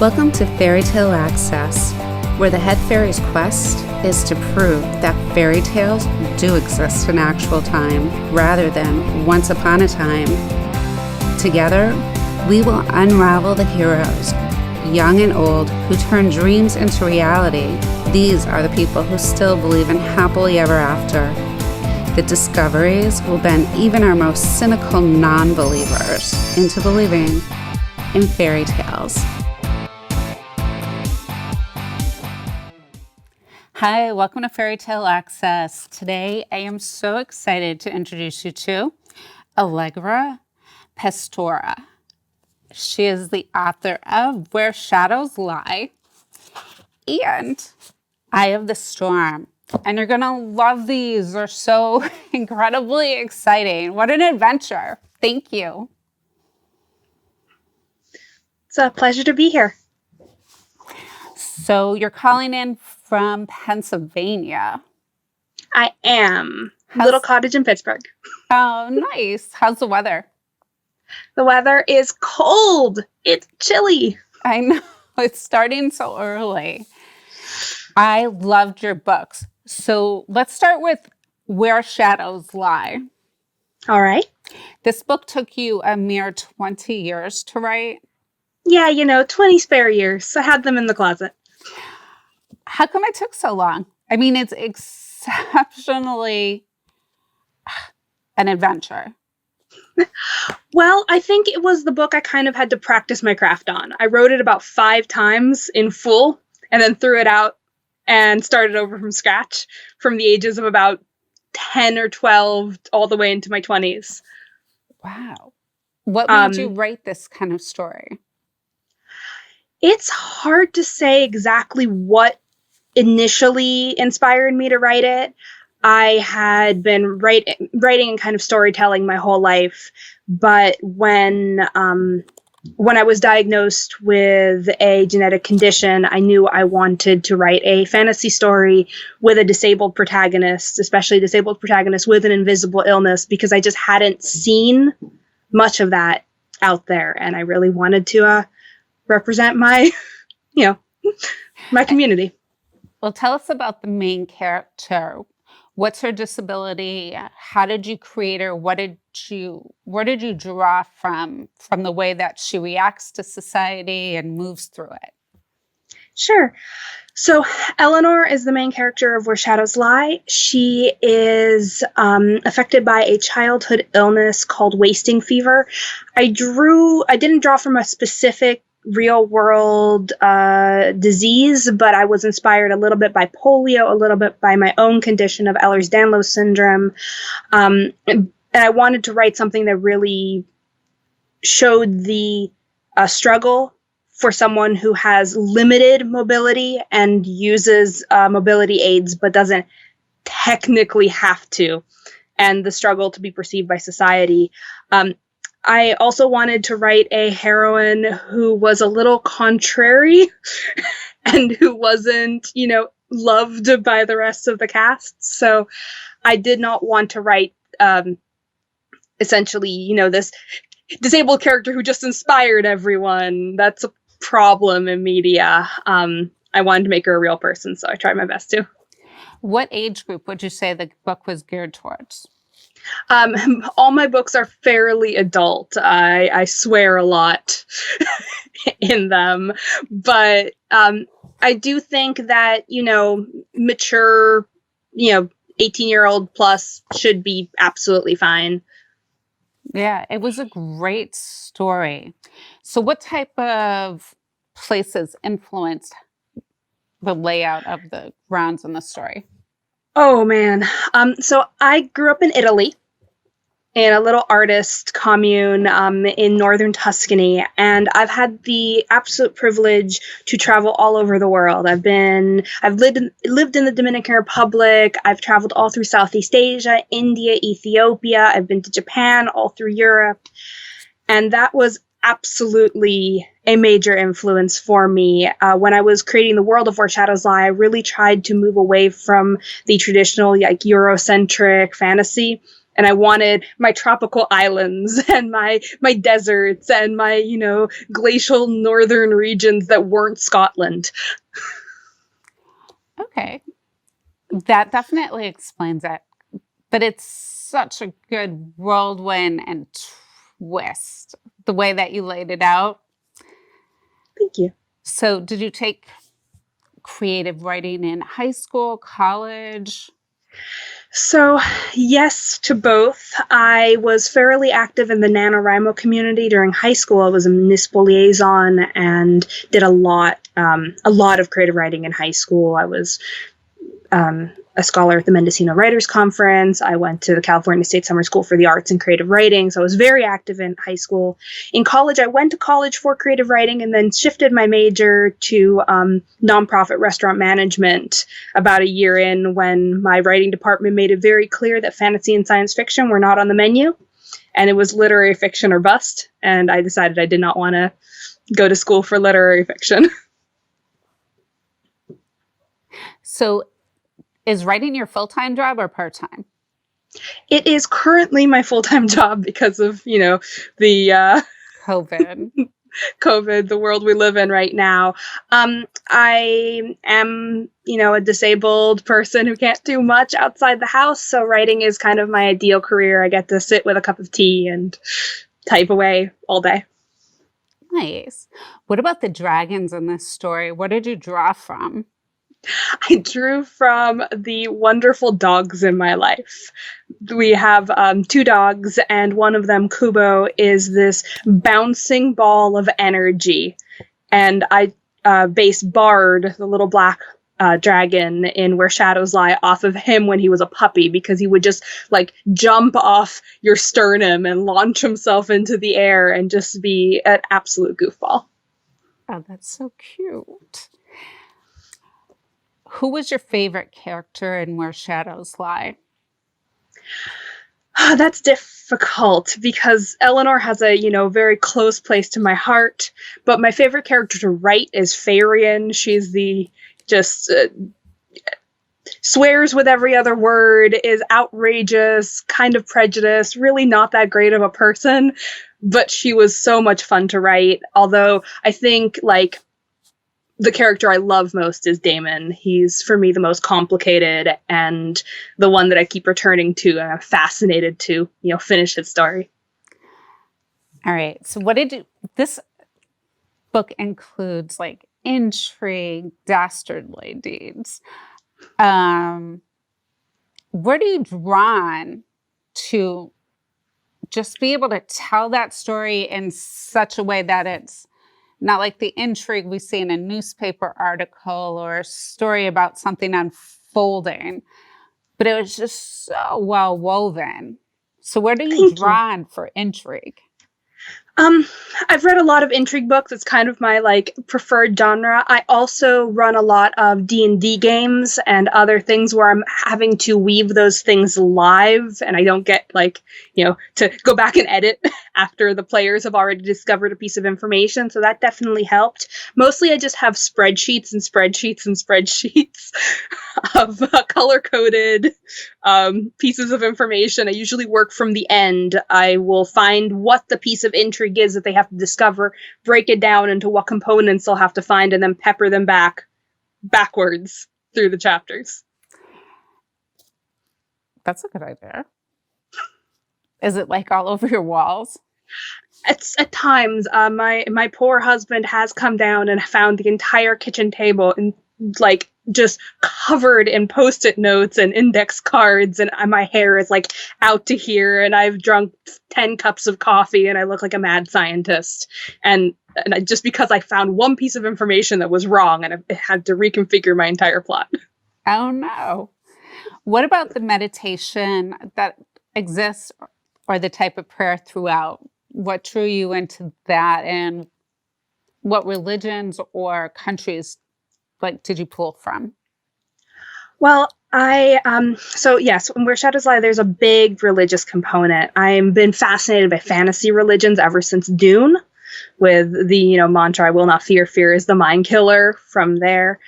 Welcome to Fairy Tale Access, where the head fairy's quest is to prove that fairy tales do exist in actual time rather than once upon a time. Together, we will unravel the heroes, young and old, who turn dreams into reality. These are the people who still believe in happily ever after. The discoveries will bend even our most cynical non-believers into believing in fairy tales. Hi, welcome to Fairy Tale Access. Today, I am so excited to introduce you to Allegra Pescatore. She is the author of Where Shadows Lie and Eye of the Storm. And you're going to love these. They're so incredibly exciting. What an adventure. Thank you. It's a pleasure to be here. So you're calling in from Pennsylvania. I am. Little cottage in Pittsburgh. Oh, nice. How's the weather? The weather is cold. It's chilly. I know. It's starting so early. I loved your books. So let's start with Where Shadows Lie. All right. This book took you a mere 20 years to write. Yeah, 20 spare years. I had them in the closet. How come it took so long? I mean, it's exceptionally an adventure. Well, I think it was the book I kind of had to practice my craft on. I wrote it about 5 times in full and then threw it out and started over from scratch from the ages of about 10 or 12 all the way into my 20s. Wow. What made you write this kind of story? It's hard to say exactly what initially inspired me to write it. I had been writing and kind of storytelling my whole life, but when I was diagnosed with a genetic condition, I knew I wanted to write a fantasy story with a disabled protagonist, especially a disabled protagonist with an invisible illness, because I just hadn't seen much of that out there, and I really wanted to represent my, my community. Well, tell us about the main character. What's her disability? How did you create her? Where did you draw from the way that she reacts to society and moves through it? Sure. So Eleanor is the main character of Where Shadows Lie. She is affected by a childhood illness called wasting fever. I didn't draw from a specific real world disease, but I was inspired a little bit by polio, a little bit by my own condition of Ehlers-Danlos syndrome. And I wanted to write something that really showed the struggle for someone who has limited mobility and uses mobility aids, but doesn't technically have to, and the struggle to be perceived by society. I also wanted to write a heroine who was a little contrary and who wasn't, loved by the rest of the cast. So I did not want to write essentially, this disabled character who just inspired everyone. That's a problem in media. I wanted to make her a real person, so I tried my best to. What age group would you say the book was geared towards? All my books are fairly adult. I swear a lot in them, but I do think that, mature, 18-year-old plus should be absolutely fine. Yeah, it was a great story. So what type of places influenced the layout of the grounds in the story? Oh, man. So I grew up in Italy, in a little artist commune in northern Tuscany, and I've had the absolute privilege to travel all over the world. I've lived in the Dominican Republic. I've traveled all through Southeast Asia, India, Ethiopia. I've been to Japan, all through Europe, and that was absolutely a major influence for me. When I was creating the world of Where Shadows Lie, I really tried to move away from the traditional Eurocentric fantasy And I wanted my tropical islands and my deserts and my, glacial northern regions that weren't Scotland. Okay. That definitely explains it. But it's such a good whirlwind and twist, the way that you laid it out. Thank you. So did you take creative writing in high school, college? So, yes to both. I was fairly active in the NaNoWriMo community during high school. I was a municipal liaison and did a lot of creative writing in high school. I was a scholar at the Mendocino Writers Conference. I went to the California State Summer School for the Arts and Creative Writing, so I was very active in high school. In college, I went to college for creative writing and then shifted my major to nonprofit restaurant management about a year in, when my writing department made it very clear that fantasy and science fiction were not on the menu, and it was literary fiction or bust, and I decided I did not want to go to school for literary fiction. So is writing your full-time job or part-time? It is currently my full-time job because of, the COVID, the world we live in right now. I am, a disabled person who can't do much outside the house, so writing is kind of my ideal career. I get to sit with a cup of tea and type away all day. Nice. What about the dragons in this story? What did you draw from? I drew from the wonderful dogs in my life. We have 2 dogs, and one of them, Kubo, is this bouncing ball of energy. And I based Bard, the little black dragon in Where Shadows Lie, off of him when he was a puppy, because he would just jump off your sternum and launch himself into the air and just be an absolute goofball. Oh, that's so cute. Who was your favorite character in Where Shadows Lie? That's difficult because Eleanor has a, very close place to my heart. But my favorite character to write is Farian. She's the just swears with every other word, is outrageous, kind of prejudiced, really not that great of a person. But she was so much fun to write. Although I think the character I love most is Damon. He's, for me, the most complicated and the one that I keep returning to, and I'm fascinated to, finish his story. All right. So this book includes intrigue, dastardly deeds. Where do you drawn to just be able to tell that story in such a way that it's not like the intrigue we see in a newspaper article or a story about something unfolding, but it was just so well woven. So where do you draw for intrigue? I've read a lot of intrigue books. It's kind of my preferred genre. I also run a lot of D&D games and other things where I'm having to weave those things live, and I don't get to go back and edit after the players have already discovered a piece of information. So that definitely helped. Mostly I just have spreadsheets and spreadsheets and spreadsheets of color-coded pieces of information. I usually work from the end. I will find what the piece of intrigue is that they have to discover, break it down into what components they'll have to find, and then pepper them backwards through the chapters. That's a good idea. Is it all over your walls? It's at times. My poor husband has come down and found the entire kitchen table and just covered in Post-it notes and index cards, and my hair is out to here, and I've drunk 10 cups of coffee, and I look like a mad scientist. And just because I found one piece of information that was wrong, and I had to reconfigure my entire plot. Oh no. What about the meditation that exists, or the type of prayer throughout? What drew you into that, and what religions or countries did you pull from? Well, so yes, in Where Shadows Lie, there's a big religious component. I've been fascinated by fantasy religions ever since Dune, with the, mantra, I will not fear, fear is the mind killer from there.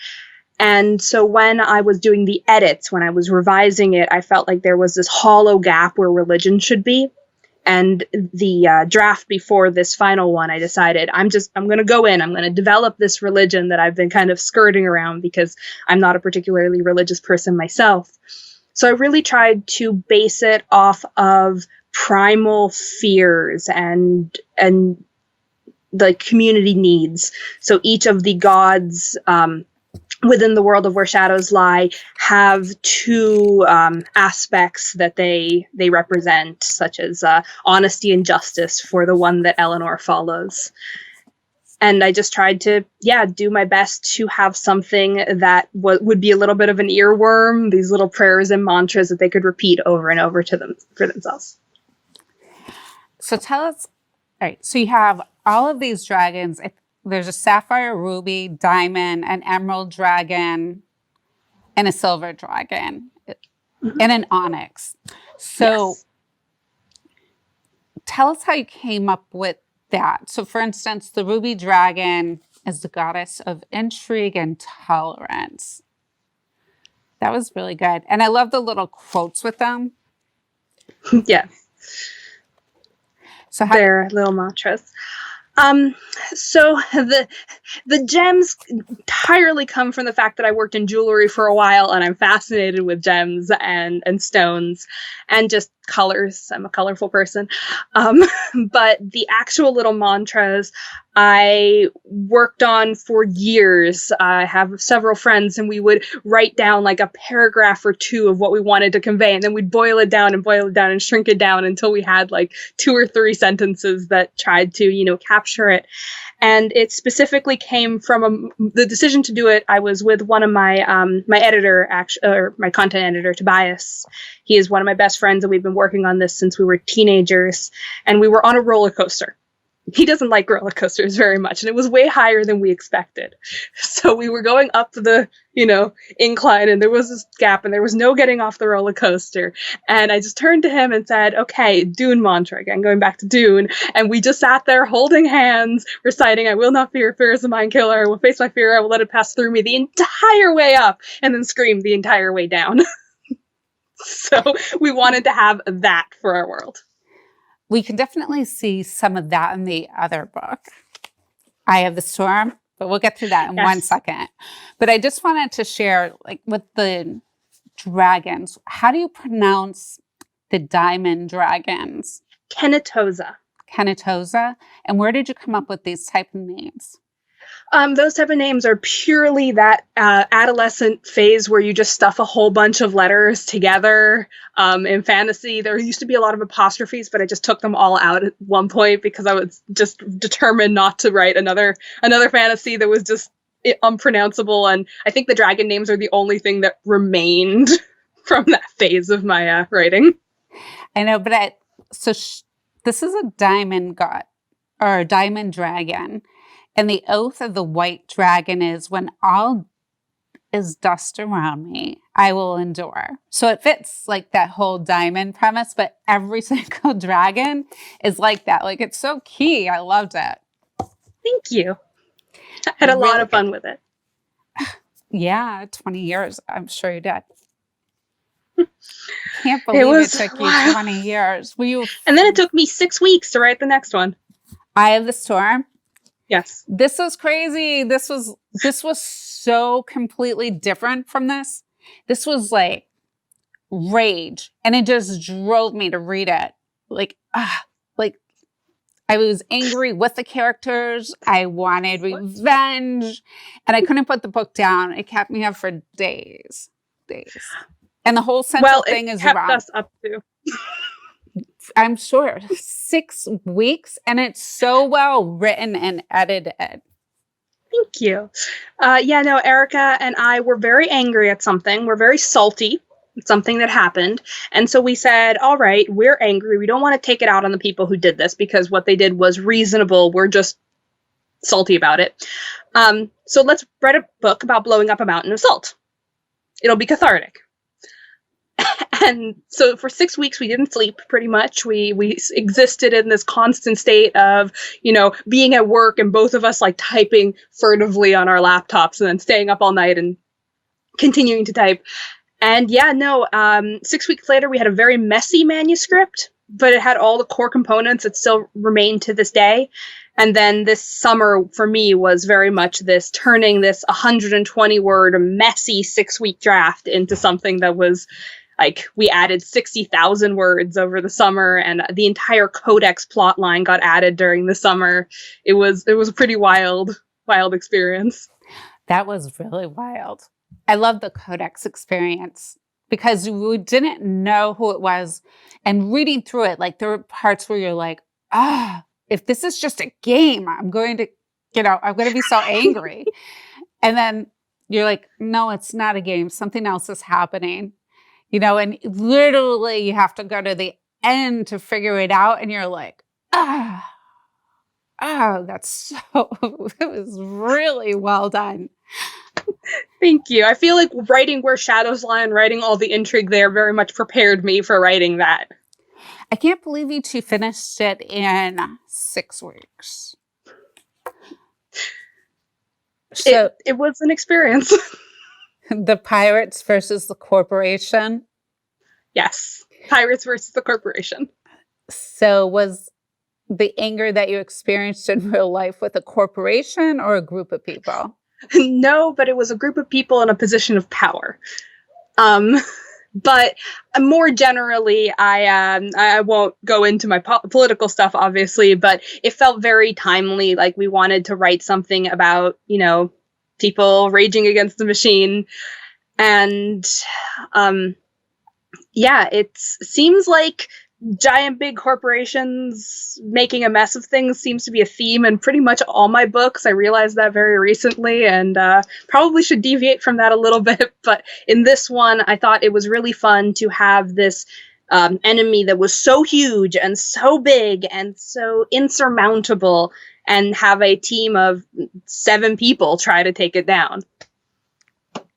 And so when I was doing the edits, when I was revising it, I felt like there was this hollow gap where religion should be. And the draft before this final one, I decided I'm going to go in. I'm going to develop this religion that I've been kind of skirting around because I'm not a particularly religious person myself. So I really tried to base it off of primal fears and the community needs. So each of the gods within the world of Where Shadows Lie have two aspects that they represent, such as honesty and justice for the one that Eleanor follows. And I just tried to, do my best to have something that would be a little bit of an earworm, these little prayers and mantras that they could repeat over and over for themselves. So tell us, all right, so you have all of these dragons. There's a sapphire, ruby, diamond, an emerald dragon, and a silver dragon, and an onyx. So tell us how you came up with that. So for instance, the ruby dragon is the goddess of intrigue and tolerance. That was really good. And I love the little quotes with them. Yes. So they're little mantras. So the gems entirely come from the fact that I worked in jewelry for a while, and I'm fascinated with gems and stones and just colors. I'm a colorful person. But the actual little mantras I worked on for years. I have several friends, and we would write down like a paragraph or two of what we wanted to convey, and then we'd boil it down and shrink it down until we had like 2 or 3 sentences that tried to, capture it. And it specifically came from the decision to do it. I was with one of my my editor, my content editor, Tobias. He is one of my best friends, and we've been working on this since we were teenagers. And we were on a roller coaster. He doesn't like roller coasters very much, and it was way higher than we expected. So we were going up the, incline, and there was this gap, and there was no getting off the roller coaster. And I just turned to him and said, okay, Dune mantra again, going back to Dune. And we just sat there holding hands, reciting, I will not fear, fear is a mind killer. I will face my fear. I will let it pass through me the entire way up, and then scream the entire way down. So we wanted to have that for our world. We can definitely see some of that in the other book, Eye of the Storm, but we'll get to that in 1 second. But I just wanted to share, like, with the dragons, how do you pronounce the diamond dragons? Kenetosa. Kenetosa? And where did you come up with these type of names? Those type of names are purely that adolescent phase where you just stuff a whole bunch of letters together. In fantasy, there used to be a lot of apostrophes, but I just took them all out at one point because I was just determined not to write another fantasy that was just unpronounceable. And I think the dragon names are the only thing that remained from that phase of my writing. I know, but this is a diamond god or a diamond dragon. And the oath of the white dragon is, when all is dust around me, I will endure. So it fits like that whole diamond premise, but every single dragon is like that. Like, it's so key. I loved it. Thank you. I had a lot of fun with it. Yeah, 20 years. I'm sure you did. Can't believe it took you 20 years. And then it took me 6 weeks to write the next one. Eye of the Storm. Yes. This was crazy. This was so completely different from this. This was like rage, and it just drove me to read it. Like I was angry with the characters. I wanted revenge, and I couldn't put the book down. It kept me up for days. And the whole central thing is kept us up too. I'm sure 6 weeks, and it's so well written and edited. Thank you. Erica and I were very angry at something. We're very salty at something that happened. And so we said, all right, we're angry. We don't want to take it out on the people who did this because what they did was reasonable. We're just salty about it. So let's write a book about blowing up a mountain of salt. It'll be cathartic. And so for 6 weeks, we didn't sleep pretty much. We existed in this constant state of, being at work and both of us like typing furtively on our laptops and then staying up all night and continuing to type. And yeah, no, 6 weeks later, we had a very messy manuscript, but it had all the core components that still remain to this day. And then this summer for me was very much this turning this 120 word messy 6 week draft into something that was like, we added 60,000 words over the summer, and the entire codex plot line got added during the summer. It was a pretty wild experience. That was really wild. I love the codex experience because we didn't know who it was. And reading through it, like there were parts where you're like, if this is just a game, I'm going to be so angry. And then you're like, no, it's not a game. Something else is happening. And literally you have to go to the end to figure it out. And you're like, that's so, it was really well done. Thank you. I feel like writing Where Shadows Lie and writing all the intrigue there very much prepared me for writing that. I can't believe you two finished it in 6 weeks. So it was an experience. The pirates versus the corporation. Yes. Pirates versus the corporation. So was the anger that you experienced in real life with a corporation or a group of people? No, but it was a group of people in a position of power. But more generally, I won't go into my political stuff, obviously, but it felt very timely. Like we wanted to write something about, people raging against the machine. And it seems like giant big corporations making a mess of things seems to be a theme in pretty much all my books. I realized that very recently, and probably should deviate from that a little bit. But in this one, I thought it was really fun to have this enemy that was so huge and so big and so insurmountable, and have a team of 7 people try to take it down.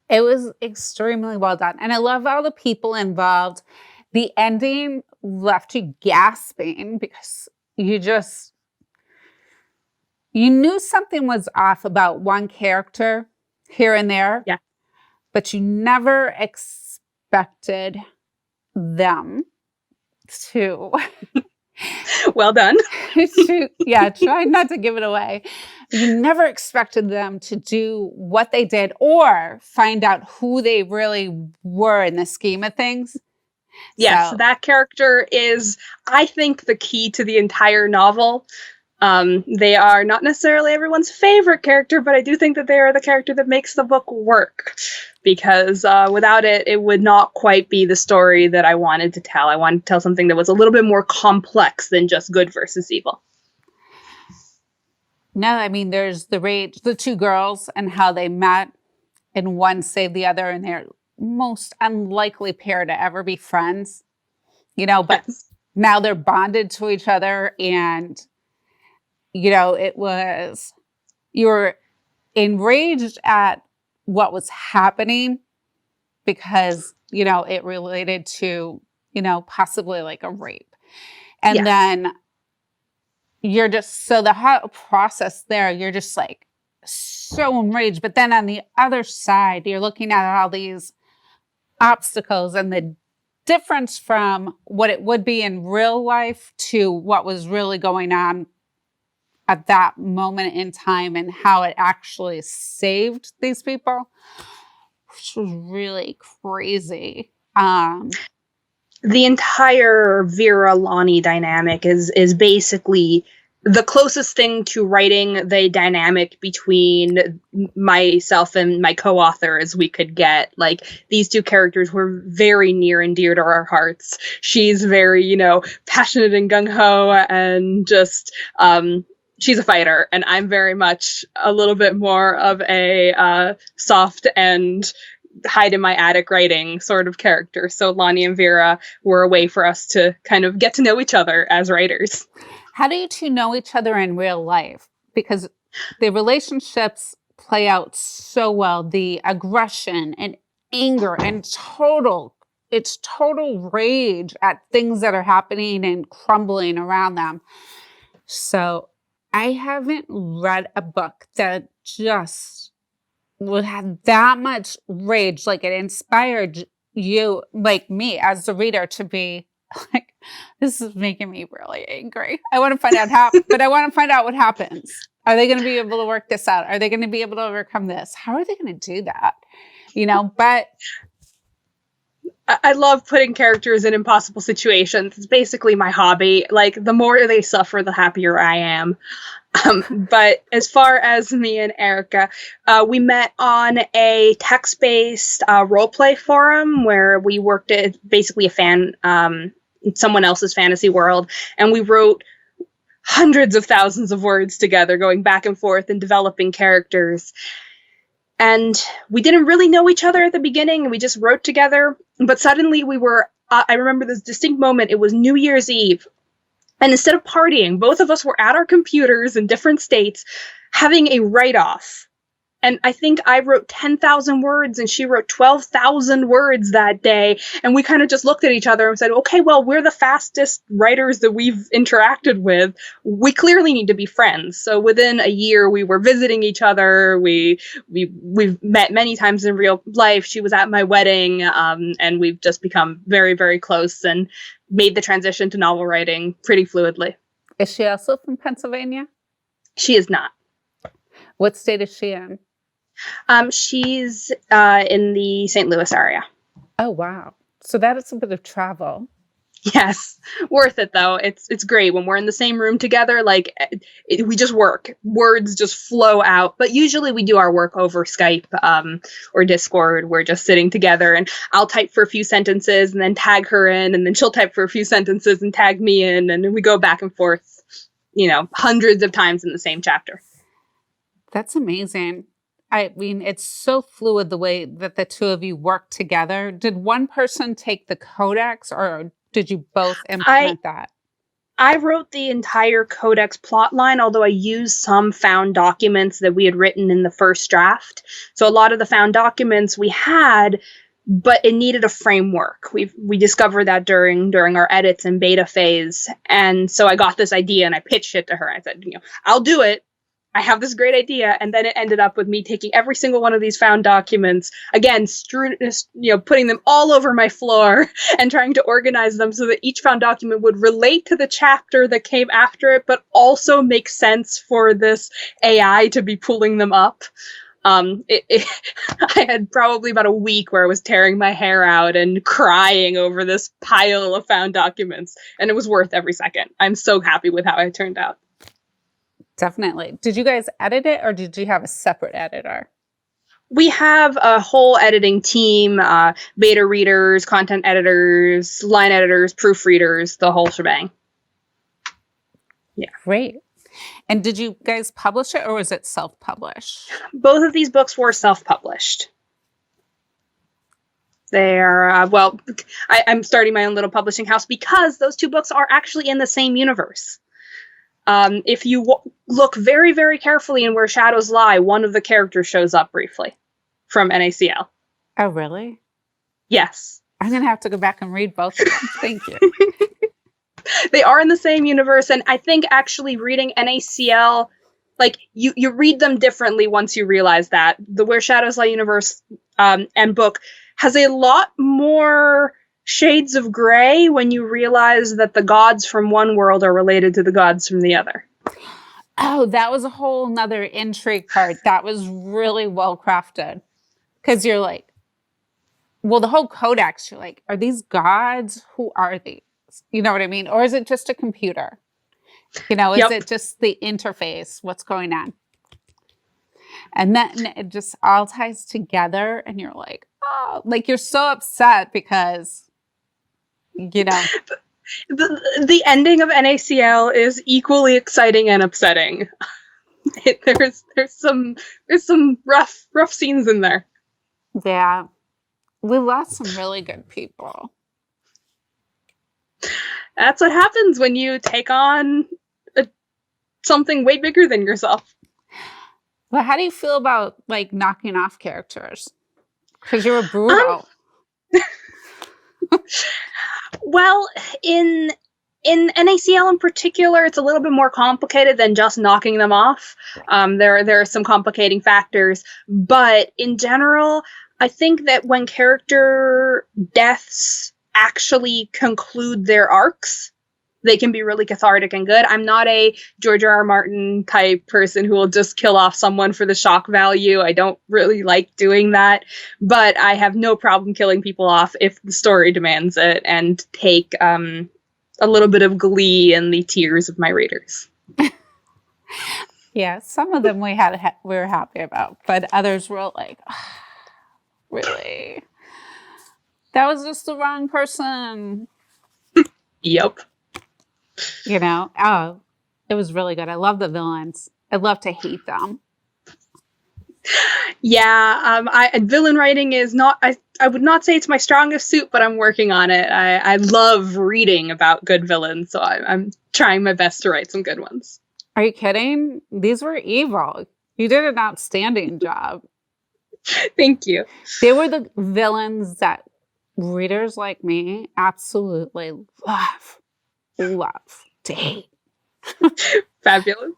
It was extremely well done. And I love all the people involved. The ending left you gasping because you knew something was off about one character here and there. Yeah. But you never expected them to... Well done. Try not to give it away. You never expected them to do what they did or find out who they really were in the scheme of things. Yes, that character is, I think, the key to the entire novel. They are not necessarily everyone's favorite character, but I do think that they are the character that makes the book work. Because without it, it would not quite be the story that I wanted to tell. I wanted to tell something that was a little bit more complex than just good versus evil. No, I mean, there's the 2 girls and how they met, and one saved the other, and they're most unlikely pair to ever be friends, but yes. Now they're bonded to each other, and, you were enraged at what was happening because, it related to, possibly like a rape. And yes. Then you're just, so the whole process there, you're just like so enraged. But then on the other side, you're looking at all these obstacles and the difference from what it would be in real life to what was really going on at that moment in time and how it actually saved these people, which was really crazy. The entire Vera-Lonnie dynamic is basically the closest thing to writing the dynamic between myself and my co-author as we could get. Like, these 2 characters were very near and dear to our hearts. She's very, passionate and gung-ho and just, she's a fighter. And I'm very much a little bit more of a soft and hide in my attic writing sort of character. So Lonnie and Vera were a way for us to kind of get to know each other as writers. How do you 2 know each other in real life? Because the relationships play out so well. The aggression and anger and total rage at things that are happening and crumbling around them. So I haven't read a book that just would have that much rage, like it inspired you, like me as the reader, to be like, this is making me really angry. I want to find out how, but I want to find out what happens. Are they going to be able to work this out? Are they going to be able to overcome this? How are they going to do that? But I love putting characters in impossible situations. It's basically my hobby. Like, the more they suffer, the happier I am. But as far as me and Erica, we met on a text-based roleplay forum where we worked at basically someone else's fantasy world, and we wrote hundreds of thousands of words together, going back and forth and developing characters. And we didn't really know each other at the beginning, and we just wrote together. But suddenly I remember this distinct moment. It was New Year's Eve. And instead of partying, both of us were at our computers in different states having a write-off. And I think I wrote 10,000 words and she wrote 12,000 words that day. And we kind of just looked at each other and said, okay, well, we're the fastest writers that we've interacted with. We clearly need to be friends. So within a year, we were visiting each other. We've met many times in real life. She was at my wedding, and we've just become very, very close and made the transition to novel writing pretty fluidly. Is she also from Pennsylvania? She is not. What state is she in? She's in the St. Louis area. Oh, wow. So that is a bit of travel. Yes. Worth it, though. It's great when we're in the same room together. Like, we just work. Words just flow out. But usually we do our work over Skype or Discord. We're just sitting together, and I'll type for a few sentences and then tag her in, and then she'll type for a few sentences and tag me in, and we go back and forth, hundreds of times in the same chapter. That's amazing. I mean, it's so fluid the way that the two of you work together. Did one person take the codex, or did you both implement that? I wrote the entire codex plotline, although I used some found documents that we had written in the first draft. So a lot of the found documents we had, but it needed a framework. We discovered that during our edits and beta phase. And so I got this idea and I pitched it to her. I said, I'll do it. I have this great idea. And then it ended up with me taking every single one of these found documents, again, putting them all over my floor and trying to organize them so that each found document would relate to the chapter that came after it, but also make sense for this AI to be pulling them up. I had probably about a week where I was tearing my hair out and crying over this pile of found documents, and it was worth every second. I'm so happy with how it turned out. Definitely. Did you guys edit it, or did you have a separate editor? We have a whole editing team, beta readers, content editors, line editors, proofreaders, the whole shebang. Yeah. Great. And did you guys publish it, or was it self-published? Both of these books were self-published. They are, I'm starting my own little publishing house because those two books are actually in the same universe. If you look very, very carefully in Where Shadows Lie, one of the characters shows up briefly from NaCl. Oh, really? Yes. I'm going to have to go back and read both of them. Thank you. They are in the same universe, and I think actually reading NaCl, like, you read them differently once you realize that. The Where Shadows Lie universe and book has a lot more shades of gray when you realize that the gods from one world are related to the gods from the other. Oh, that was a whole nother intrigue part. That was really well crafted. Because you're like, well, the whole codex, you're like, are these gods? Who are these? You know what I mean? Or is it just a computer? Is it just the interface? What's going on? And then it just all ties together, and you're like, oh, like you're so upset because the ending of NaCl is equally exciting and upsetting. There's some rough scenes in there. Yeah, we lost some really good people. That's what happens when you take on something way bigger than yourself. Well, how do you feel about like knocking off characters? Because you were brutal. Well, in In NaCl in particular, it's a little bit more complicated than just knocking them off. There are some complicating factors, but in general, I think that when character deaths actually conclude their arcs, they can be really cathartic and good. I'm not a George R. R. Martin type person who will just kill off someone for the shock value. I don't really like doing that, but I have no problem killing people off if the story demands it, and take a little bit of glee in the tears of my readers. Yeah, some of them we were happy about, but others were like, really? That was just the wrong person. Yep. You know, oh, it was really good. I love the villains. I love to hate them. Yeah, villain writing is not, I would not say it's my strongest suit, but I'm working on it. I love reading about good villains, so I'm trying my best to write some good ones. Are you kidding? These were evil. You did an outstanding job. Thank you. They were the villains that readers like me absolutely love to hate. Fabulous.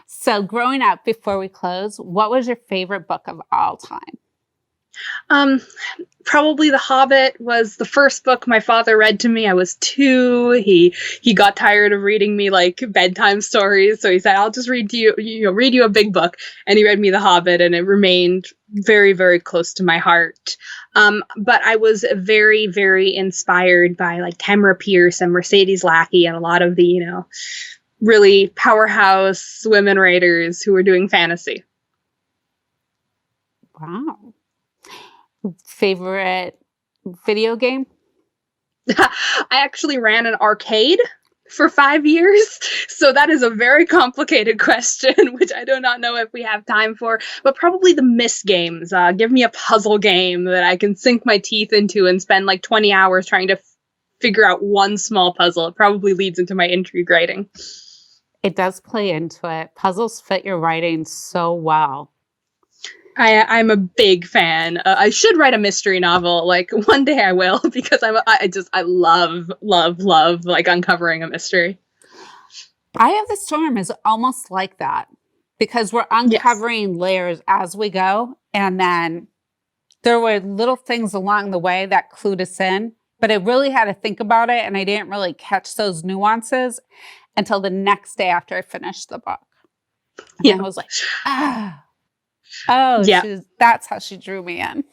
So growing up, before we close, what was your favorite book of all time? Probably The Hobbit was the first book my father read to me. I was 2. He got tired of reading me like bedtime stories, so he said, "I'll just read you a big book." And he read me The Hobbit, and it remained very, very close to my heart. But I was very, very inspired by like Tamara Pierce and Mercedes Lackey and a lot of the, really powerhouse women writers who were doing fantasy. Wow. Favorite video game? I actually ran an arcade for 5 years, so that is a very complicated question, which I do not know if we have time for, but probably the Myst games. Give me a puzzle game that I can sink my teeth into and spend like 20 hours trying to figure out one small puzzle. It probably leads into my intrigue writing. It does play into it. Puzzles fit your writing so well. I'm a big fan. I should write a mystery novel. Like one day I will, because I love like uncovering a mystery. Eye of the Storm is almost like that, because we're uncovering layers as we go. And then there were little things along the way that clued us in, but I really had to think about it. And I didn't really catch those nuances until the next day after I finished the book. And I was like, that's how she drew me in.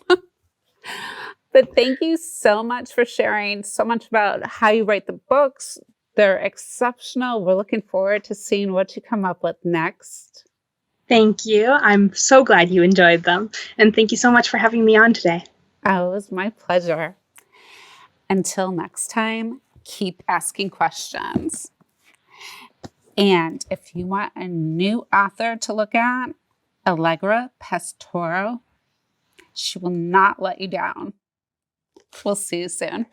But thank you so much for sharing so much about how you write the books. They're exceptional. We're looking forward to seeing what you come up with next. Thank you. I'm so glad you enjoyed them. And thank you so much for having me on today. Oh, it was my pleasure. Until next time, keep asking questions. And if you want a new author to look at, Allegra Pescatore, she will not let you down. We'll see you soon.